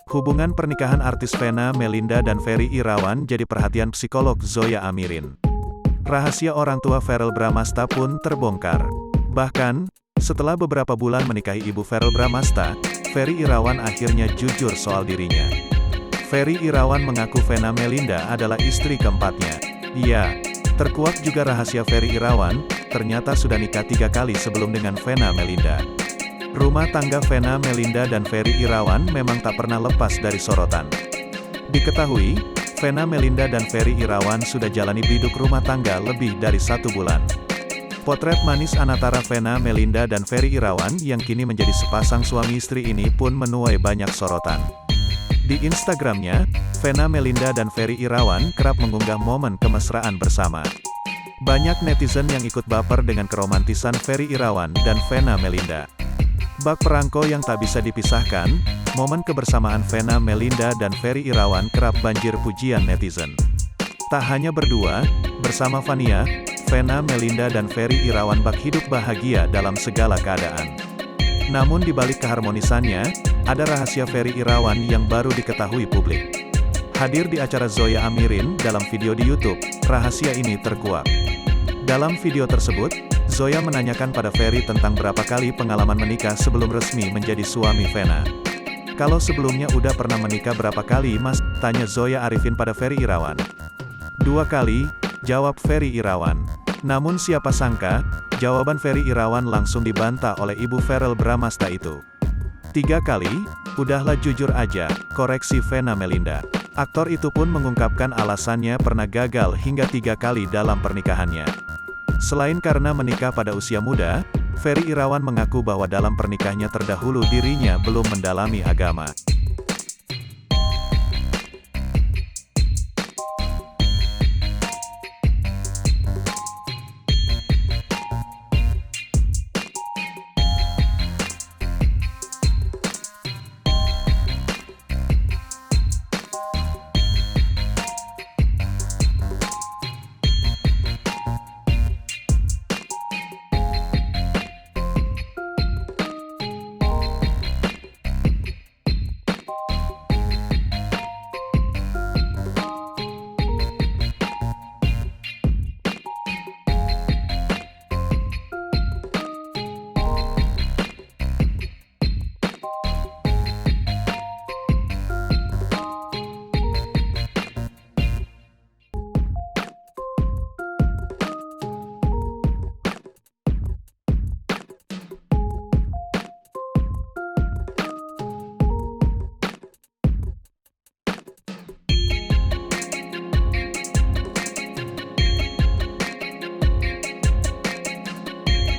Hubungan pernikahan artis Vena Melinda dan Ferry Irawan jadi perhatian psikolog Zoya Amirin. Rahasia orang tua Verrell Bramasta pun terbongkar. Bahkan, setelah beberapa bulan menikahi ibu Verrell Bramasta, Ferry Irawan akhirnya jujur soal dirinya. Ferry Irawan mengaku Vena Melinda adalah istri keempatnya. Iya, terkuak juga rahasia Ferry Irawan, ternyata sudah nikah 3 kali sebelum dengan Vena Melinda. Rumah tangga Vena Melinda dan Ferry Irawan memang tak pernah lepas dari sorotan. Diketahui, Vena Melinda dan Ferry Irawan sudah jalani biduk rumah tangga lebih dari 1 bulan. Potret manis antara Vena Melinda dan Ferry Irawan yang kini menjadi sepasang suami istri ini pun menuai banyak sorotan. Di Instagramnya, Vena Melinda dan Ferry Irawan kerap mengunggah momen kemesraan bersama. Banyak netizen yang ikut baper dengan keromantisan Ferry Irawan dan Vena Melinda. Bak perangko yang tak bisa dipisahkan, momen kebersamaan Vena Melinda dan Ferry Irawan kerap banjir pujian netizen. Tak hanya berdua, bersama Vania, Vena Melinda dan Ferry Irawan bak hidup bahagia dalam segala keadaan. Namun di balik keharmonisannya, ada rahasia Ferry Irawan yang baru diketahui publik. Hadir di acara Zoya Amirin dalam video di YouTube, rahasia ini terkuak. Dalam video tersebut, Zoya menanyakan pada Ferry tentang berapa kali pengalaman menikah sebelum resmi menjadi suami Vena. Kalau sebelumnya udah pernah menikah berapa kali mas? Tanya Zoya Arifin pada Ferry Irawan. 2 kali, jawab Ferry Irawan. Namun siapa sangka, jawaban Ferry Irawan langsung dibantah oleh ibu Verrell Bramasta itu. 3 kali, udahlah jujur aja, koreksi Vena Melinda. Aktor itu pun mengungkapkan alasannya pernah gagal hingga 3 kali dalam pernikahannya. Selain karena menikah pada usia muda, Ferry Irawan mengaku bahwa dalam pernikahannya terdahulu dirinya belum mendalami agama.